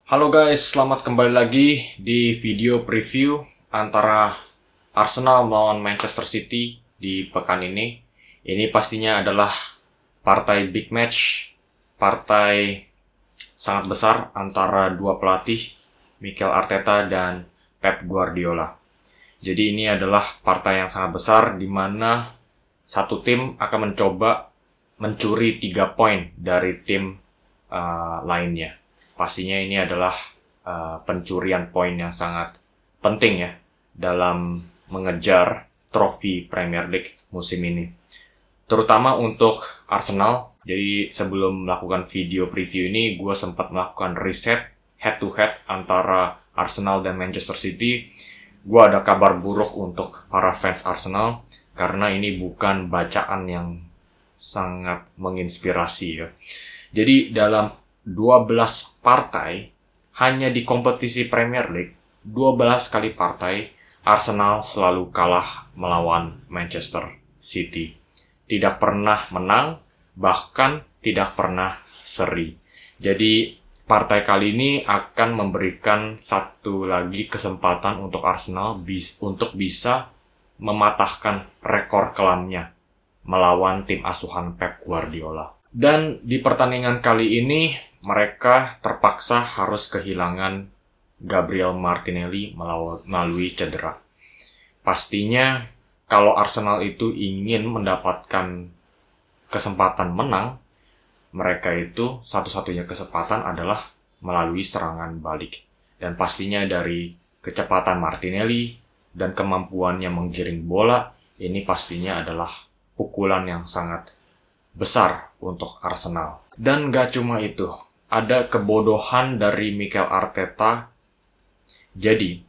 Halo guys, selamat kembali lagi di video preview antara Arsenal melawan Manchester City di pekan ini. Ini pastinya adalah partai big match, partai sangat besar antara dua pelatih, Mikel Arteta dan Pep Guardiola. Jadi ini adalah partai yang sangat besar di mana satu tim akan mencoba mencuri 3 poin dari tim lainnya. Pastinya ini adalah pencurian poin yang sangat penting ya dalam mengejar trofi Premier League musim ini. Terutama untuk Arsenal. Jadi sebelum melakukan video preview ini, gue sempat melakukan riset head-to-head antara Arsenal dan Manchester City. Gue ada kabar buruk untuk para fans Arsenal, karena ini bukan bacaan yang sangat menginspirasi ya. Jadi dalam 12 partai, hanya di kompetisi Premier League, 12 kali partai, Arsenal selalu kalah melawan Manchester City. Tidak pernah menang, bahkan tidak pernah seri. Jadi, partai kali ini akan memberikan satu lagi kesempatan untuk Arsenal untuk bisa mematahkan rekor kelamnya melawan tim asuhan Pep Guardiola. Dan di pertandingan kali ini, mereka terpaksa harus kehilangan Gabriel Martinelli melalui cedera. Pastinya, kalau Arsenal itu ingin mendapatkan kesempatan menang, mereka itu satu-satunya kesempatan adalah melalui serangan balik. Dan pastinya dari kecepatan Martinelli dan kemampuannya menggiring bola, ini pastinya adalah pukulan yang sangat besar untuk Arsenal. Dan gak cuma itu, ada kebodohan dari Mikel Arteta. Jadi,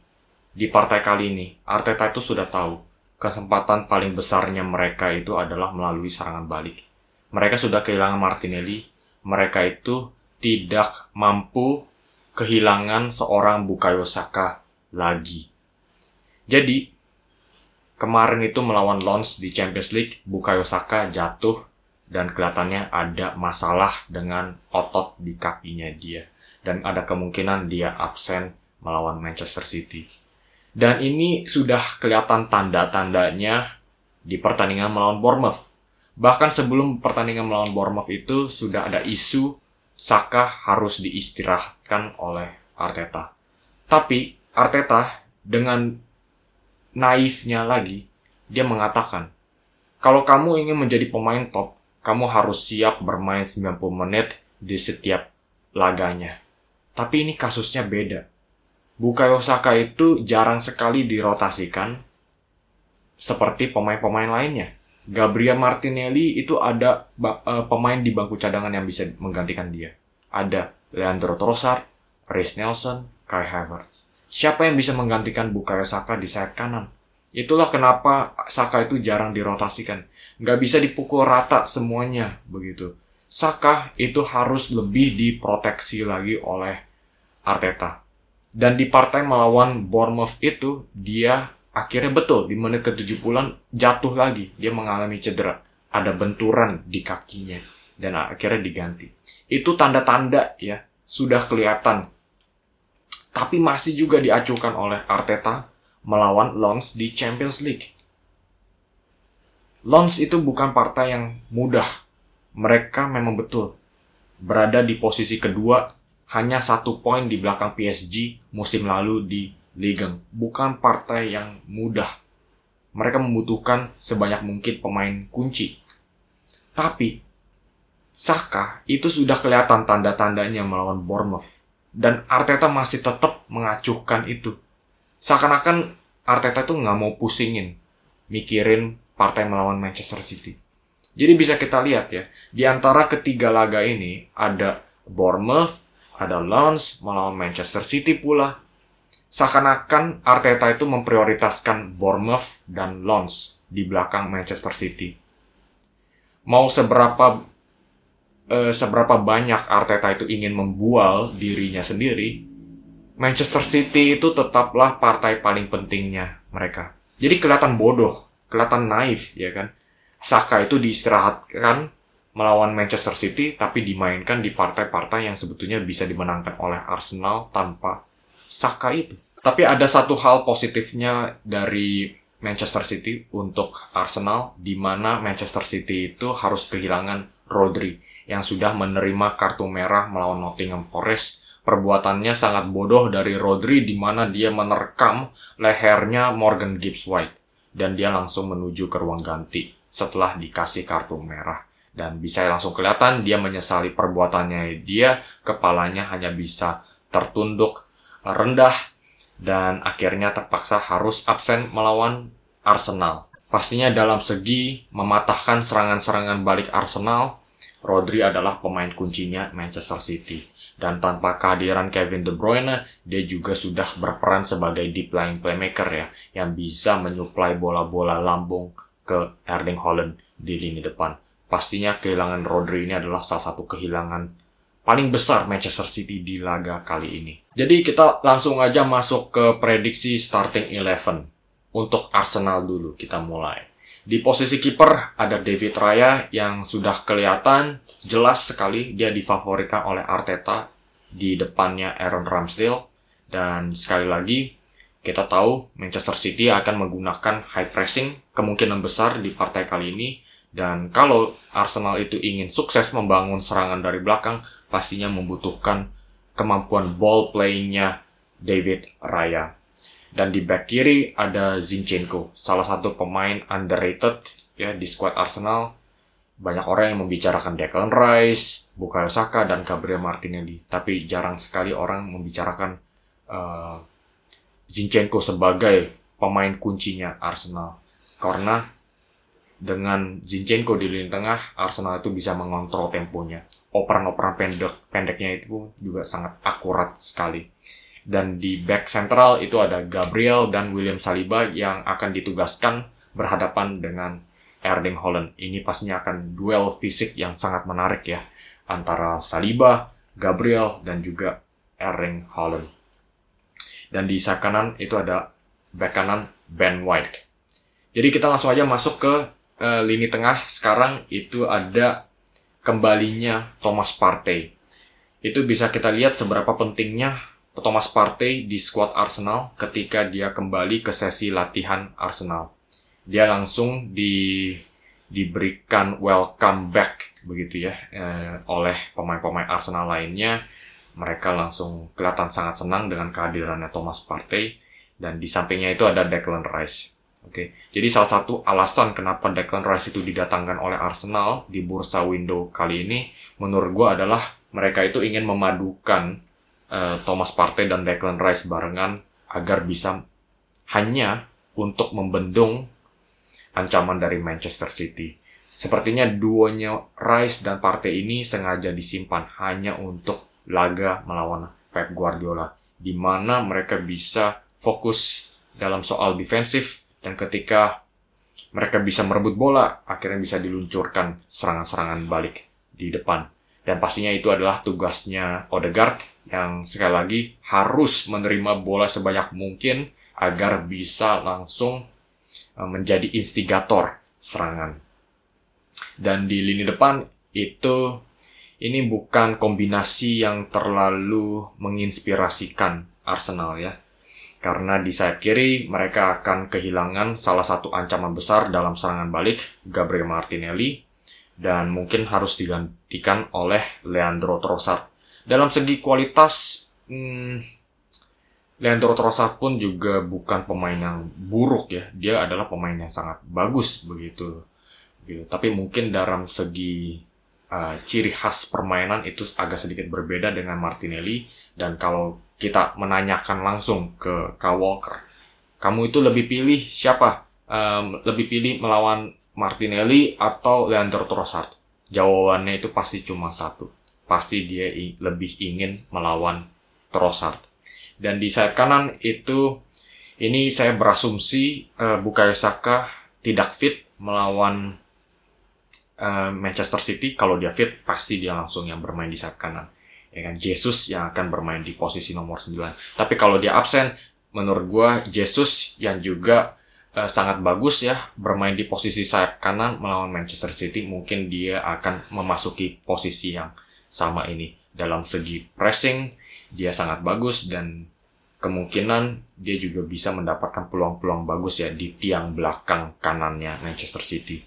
di partai kali ini, Arteta itu sudah tahu kesempatan paling besarnya mereka itu adalah melalui serangan balik. Mereka sudah kehilangan Martinelli, mereka itu tidak mampu kehilangan seorang Bukayo Saka lagi. Jadi, kemarin itu melawan Lens di Champions League, Bukayo Saka jatuh dan kelihatannya ada masalah dengan otot di kakinya dia. Dan ada kemungkinan dia absen melawan Manchester City. Dan ini sudah kelihatan tanda-tandanya di pertandingan melawan Bournemouth. Bahkan sebelum pertandingan melawan Bournemouth itu sudah ada isu Saka harus diistirahatkan oleh Arteta. Tapi Arteta dengan naifnya lagi, dia mengatakan, kalau kamu ingin menjadi pemain top, kamu harus siap bermain 90 menit di setiap laganya. Tapi ini kasusnya beda. Bukayo Saka itu jarang sekali dirotasikan seperti pemain-pemain lainnya. Gabriel Martinelli itu ada pemain di bangku cadangan yang bisa menggantikan dia. Ada Leandro Trossard, Reiss Nelson, Kai Havertz. Siapa yang bisa menggantikan Bukayo Saka di sayap kanan? Itulah kenapa Saka itu jarang dirotasikan. Nggak bisa dipukul rata semuanya begitu. Saka itu harus lebih diproteksi lagi oleh Arteta. Dan di partai melawan Bournemouth itu, dia akhirnya betul di menit ke-70-an jatuh lagi. Dia mengalami cedera. Ada benturan di kakinya. Dan akhirnya diganti. Itu tanda-tanda ya, sudah kelihatan. Tapi masih juga diacuhkan oleh Arteta melawan Lens di Champions League. Lens itu bukan partai yang mudah. Mereka memang betul berada di posisi kedua, hanya 1 poin di belakang PSG musim lalu di Ligue 1. Bukan partai yang mudah. Mereka membutuhkan sebanyak mungkin pemain kunci. Tapi Saka itu sudah kelihatan tanda-tandanya melawan Bournemouth. Dan Arteta masih tetap mengacuhkan itu. Seakan-akan Arteta tuh nggak mau pusingin mikirin partai melawan Manchester City. Jadi bisa kita lihat ya, di antara ketiga laga ini ada Bournemouth, ada Lens melawan Manchester City pula. Seakan-akan Arteta itu memprioritaskan Bournemouth dan Lens di belakang Manchester City. Mau seberapa banyak Arteta itu ingin membual dirinya sendiri, Manchester City itu tetaplah partai paling pentingnya mereka. Jadi kelihatan bodoh, kelihatan naif ya kan. Saka itu diistirahatkan melawan Manchester City, tapi dimainkan di partai-partai yang sebetulnya bisa dimenangkan oleh Arsenal tanpa Saka itu. Tapi ada satu hal positifnya dari Manchester City untuk Arsenal, di mana Manchester City itu harus kehilangan Rodri yang sudah menerima kartu merah melawan Nottingham Forest. Perbuatannya sangat bodoh dari Rodri, di mana dia menerkam lehernya Morgan Gibbs White dan dia langsung menuju ke ruang ganti setelah dikasih kartu merah. Dan bisa langsung kelihatan dia menyesali perbuatannya. Dia kepalanya hanya bisa tertunduk rendah dan akhirnya terpaksa harus absen melawan Arsenal. Pastinya dalam segi mematahkan serangan-serangan balik Arsenal, Rodri adalah pemain kuncinya Manchester City. Dan tanpa kehadiran Kevin De Bruyne, dia juga sudah berperan sebagai deep lying playmaker ya, yang bisa menyuplai bola-bola lambung ke Erling Haaland di lini depan. Pastinya kehilangan Rodri ini adalah salah satu kehilangan paling besar Manchester City di laga kali ini. Jadi kita langsung aja masuk ke prediksi starting 11. Untuk Arsenal dulu kita mulai. Di posisi kiper ada David Raya yang sudah kelihatan jelas sekali dia difavoritkan oleh Arteta, di depannya Aaron Ramsdale. Dan sekali lagi kita tahu Manchester City akan menggunakan high pressing kemungkinan besar di partai kali ini. Dan kalau Arsenal itu ingin sukses membangun serangan dari belakang, pastinya membutuhkan kemampuan ball playing-nya David Raya. Dan di back kiri ada Zinchenko, salah satu pemain underrated ya di squad Arsenal. Banyak orang yang membicarakan Declan Rice, Bukayo Saka, dan Gabriel Martinelli. Tapi jarang sekali orang membicarakan Zinchenko sebagai pemain kuncinya Arsenal. Karena dengan Zinchenko di lini tengah, Arsenal itu bisa mengontrol temponya. Operan-operan pendeknya itu juga sangat akurat sekali. Dan di back sentral itu ada Gabriel dan William Saliba yang akan ditugaskan berhadapan dengan Erling Haaland. Ini pastinya akan duel fisik yang sangat menarik ya, antara Saliba, Gabriel, dan juga Erling Haaland. Dan di sayap kanan itu ada back kanan Ben White. Jadi kita langsung aja masuk ke lini tengah. Sekarang itu ada kembalinya Thomas Partey. Itu bisa kita lihat seberapa pentingnya Thomas Partey di skuad Arsenal ketika dia kembali ke sesi latihan Arsenal. Dia langsung diberikan welcome back begitu ya oleh pemain-pemain Arsenal lainnya. Mereka langsung kelihatan sangat senang dengan kehadirannya Thomas Partey, dan di sampingnya itu ada Declan Rice. Oke, jadi salah satu alasan kenapa Declan Rice itu didatangkan oleh Arsenal di bursa window kali ini, menurut gue adalah mereka itu ingin memadukan Thomas Partey dan Declan Rice barengan agar bisa hanya untuk membendung ancaman dari Manchester City. Sepertinya duonya Rice dan Partey ini sengaja disimpan hanya untuk laga melawan Pep Guardiola, di mana mereka bisa fokus dalam soal defensif, dan ketika mereka bisa merebut bola, akhirnya bisa diluncurkan serangan-serangan balik di depan. Dan pastinya itu adalah tugasnya Odegaard yang sekali lagi harus menerima bola sebanyak mungkin agar bisa langsung menjadi instigator serangan. Dan di lini depan itu ini bukan kombinasi yang terlalu menginspirasikan Arsenal ya. Karena di sayap kiri mereka akan kehilangan salah satu ancaman besar dalam serangan balik, Gabriel Martinelli, dan mungkin harus digantikan oleh Leandro Trossard. Dalam segi kualitas, Leandro Trossard pun juga bukan pemain yang buruk ya. Dia adalah pemain yang sangat bagus begitu. Tapi mungkin dalam segi ciri khas permainan itu agak sedikit berbeda dengan Martinelli. Dan kalau kita menanyakan langsung ke Kyle Walker, kamu itu lebih pilih siapa? Lebih pilih melawan Martinelli atau Leandro Trossard? Jawabannya itu pasti cuma satu. Pasti dia lebih ingin melawan Trossard. Dan di sayap kanan itu, ini saya berasumsi Bukayo Saka tidak fit melawan Manchester City. Kalau dia fit, pasti dia langsung yang bermain di sayap kanan. Ya kan, Jesus yang akan bermain di posisi nomor 9. Tapi kalau dia absen, menurut gua Jesus yang juga sangat bagus ya bermain di posisi sayap kanan melawan Manchester City. Mungkin dia akan memasuki posisi yang sama ini. Dalam segi pressing, dia sangat bagus dan kemungkinan dia juga bisa mendapatkan peluang-peluang bagus ya di tiang belakang kanannya Manchester City.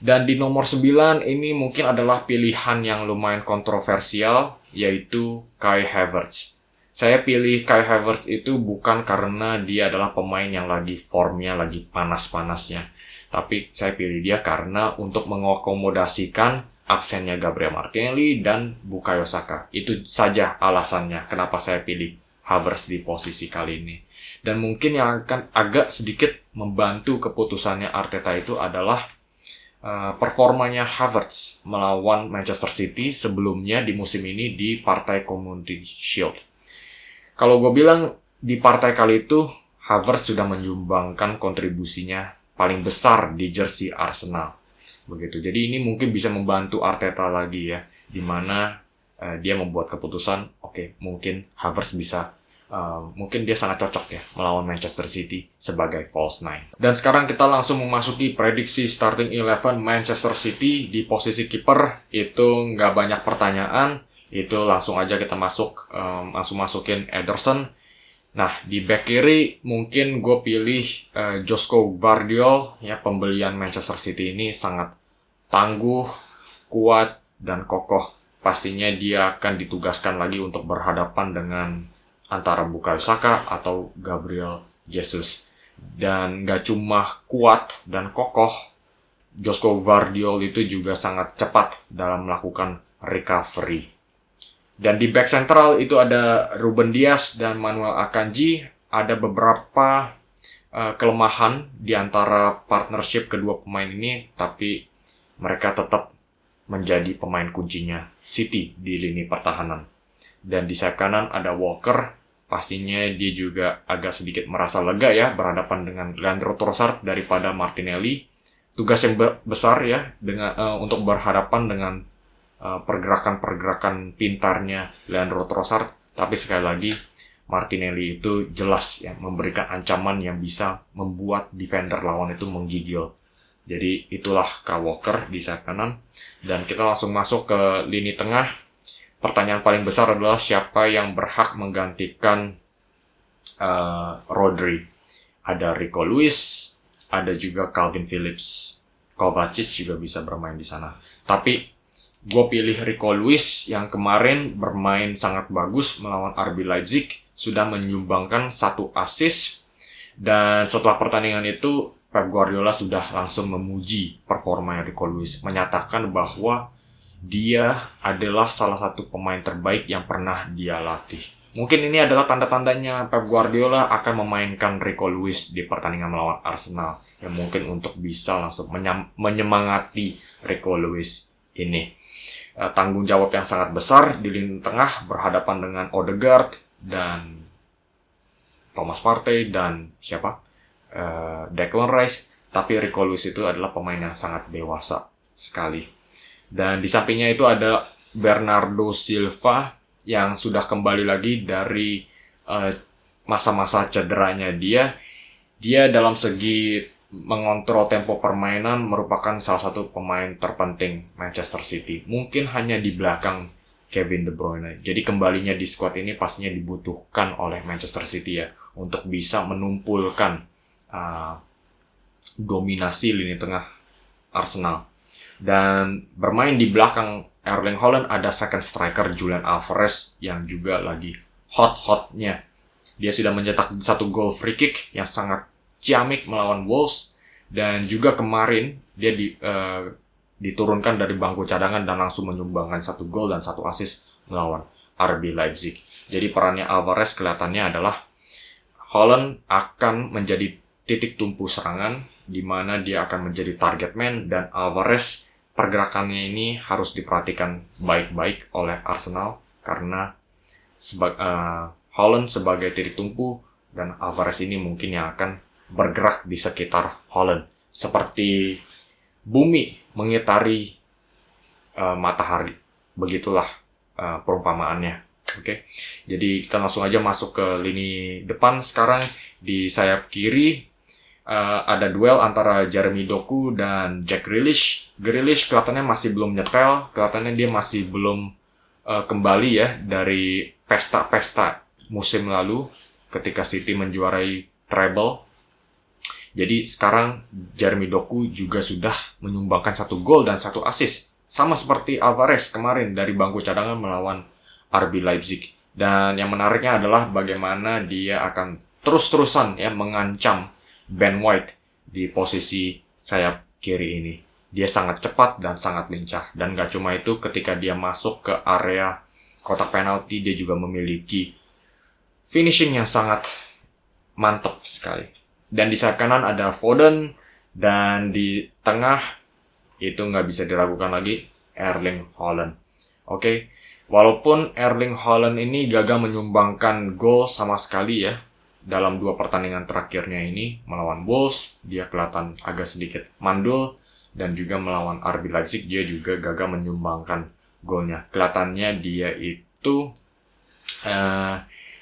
Dan di nomor 9 ini mungkin adalah pilihan yang lumayan kontroversial, yaitu Kai Havertz. Saya pilih Kai Havertz itu bukan karena dia adalah pemain yang lagi formnya lagi panas-panasnya. Tapi saya pilih dia karena untuk mengakomodasikan absennya Gabriel Martinelli dan Bukayo Saka. Itu saja alasannya kenapa saya pilih Havertz di posisi kali ini. Dan mungkin yang akan agak sedikit membantu keputusannya Arteta itu adalah performanya Havertz melawan Manchester City sebelumnya di musim ini di partai Community Shield. Kalau gue bilang di partai kali itu Havertz sudah menyumbangkan kontribusinya paling besar di jersey Arsenal. Begitu. Jadi ini mungkin bisa membantu Arteta lagi ya, di mana dia membuat keputusan, oke, mungkin Havertz bisa mungkin dia sangat cocok ya melawan Manchester City sebagai false nine. Dan sekarang kita langsung memasuki prediksi starting 11 Manchester City. Di posisi kiper itu nggak banyak pertanyaan, itu langsung aja kita langsung masukin Ederson. Nah, di back kiri mungkin gue pilih Josko Gvardiol ya. Pembelian Manchester City ini sangat tangguh, kuat, dan kokoh. Pastinya dia akan ditugaskan lagi untuk berhadapan dengan antara Bukayo Saka atau Gabriel Jesus. Dan gak cuma kuat dan kokoh, Josko Gvardiol itu juga sangat cepat dalam melakukan recovery. Dan di back central itu ada Ruben Dias dan Manuel Akanji. Ada beberapa kelemahan di antara partnership kedua pemain ini, tapi mereka tetap menjadi pemain kuncinya City di lini pertahanan. Dan di sayap kanan ada Walker. Pastinya dia juga agak sedikit merasa lega ya berhadapan dengan Leandro Trossard daripada Martinelli. Tugas yang besar ya untuk berhadapan dengan pergerakan-pergerakan pintarnya Leandro Trossard. Tapi sekali lagi Martinelli itu jelas ya memberikan ancaman yang bisa membuat defender lawan itu menggigil. Jadi itulah Kyle Walker di sayap kanan. Dan kita langsung masuk ke lini tengah. Pertanyaan paling besar adalah siapa yang berhak menggantikan Rodri. Ada Rico Lewis, ada juga Calvin Phillips. Kovacic juga bisa bermain di sana. Tapi gue pilih Rico Lewis yang kemarin bermain sangat bagus melawan RB Leipzig. Sudah menyumbangkan 1 assist. Dan setelah pertandingan itu Pep Guardiola sudah langsung memuji performa Rico Lewis. Menyatakan bahwa dia adalah salah satu pemain terbaik yang pernah dia latih. Mungkin ini adalah tanda-tandanya Pep Guardiola akan memainkan Rico Lewis di pertandingan melawan Arsenal. Yang mungkin untuk bisa langsung menyemangati Rico Lewis ini. Tanggung jawab yang sangat besar di lini tengah berhadapan dengan Odegaard dan Thomas Partey dan Declan Rice. Tapi Rico Lewis itu adalah pemain yang sangat dewasa sekali. Dan di sampingnya itu ada Bernardo Silva yang sudah kembali lagi dari masa-masa cederanya dia. Dia dalam segi mengontrol tempo permainan merupakan salah satu pemain terpenting Manchester City. Mungkin hanya di belakang Kevin De Bruyne. Jadi kembalinya di squad ini pastinya dibutuhkan oleh Manchester City ya untuk bisa menumpulkan dominasi lini tengah Arsenal. Dan bermain di belakang Erling Haaland ada second striker Julian Alvarez yang juga lagi hot-hotnya. Dia sudah mencetak 1 gol free kick yang sangat ciamik melawan Wolves. Dan juga kemarin dia diturunkan dari bangku cadangan dan langsung menyumbangkan 1 gol dan 1 assist melawan RB Leipzig. Jadi perannya Alvarez kelihatannya adalah Haaland akan menjadi titik tumpu serangan di mana dia akan menjadi target man, dan Alvarez pergerakannya ini harus diperhatikan baik-baik oleh Arsenal karena Haaland sebagai titik tumpu dan Alvarez ini mungkin yang akan bergerak di sekitar Haaland seperti bumi mengitari matahari. Begitulah perumpamaannya. Oke. Jadi kita langsung aja masuk ke lini depan sekarang. Di sayap kiri ada duel antara Jeremy Doku dan Jack Grealish. Grealish kelihatannya masih belum nyetel, kelihatannya dia masih belum kembali ya dari pesta-pesta musim lalu ketika City menjuarai treble. Jadi sekarang Jeremy Doku juga sudah menyumbangkan 1 gol dan 1 assist. Sama seperti Alvarez kemarin dari bangku cadangan melawan RB Leipzig. Dan yang menariknya adalah bagaimana dia akan terus-terusan ya mengancam Ben White di posisi sayap kiri ini. Dia sangat cepat dan sangat lincah. Dan gak cuma itu, ketika dia masuk ke area kotak penalti, dia juga memiliki finishing yang sangat mantap sekali. Dan di sayap kanan ada Foden, dan di tengah itu nggak bisa diragukan lagi, Erling Haaland. Oke, walaupun Erling Haaland ini gagal menyumbangkan gol sama sekali ya dalam 2 pertandingan terakhirnya ini, melawan Wolves dia kelihatan agak sedikit mandul, dan juga melawan RB Leipzig dia juga gagal menyumbangkan golnya. Kelihatannya dia itu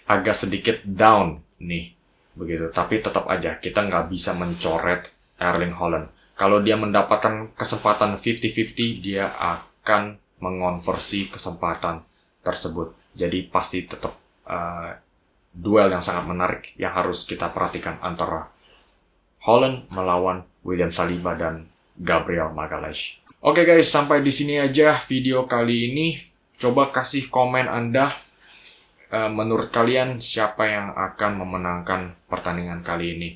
agak sedikit down nih, begitu. Tapi tetap aja kita nggak bisa mencoret Erling Haaland. Kalau dia mendapatkan kesempatan 50-50, dia akan mengonversi kesempatan tersebut. Jadi pasti tetap duel yang sangat menarik yang harus kita perhatikan antara Haaland melawan William Saliba dan Gabriel Magalhaes. Oke guys, sampai di sini aja video kali ini. Coba kasih komen Anda. Menurut kalian siapa yang akan memenangkan pertandingan kali ini?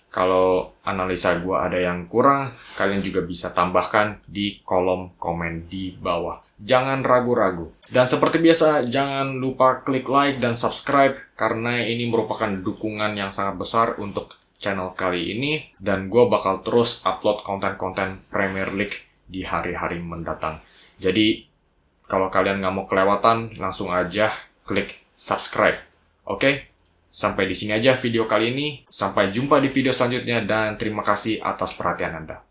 Kalau analisa gue ada yang kurang, kalian juga bisa tambahkan di kolom komen di bawah. Jangan ragu-ragu. Dan seperti biasa, jangan lupa klik like dan subscribe, karena ini merupakan dukungan yang sangat besar untuk channel kali ini. Dan gue bakal terus upload konten-konten Premier League di hari-hari mendatang. Jadi, kalau kalian nggak mau kelewatan, langsung aja klik subscribe. Oke? Sampai di sini aja video kali ini. Sampai jumpa di video selanjutnya dan terima kasih atas perhatian Anda.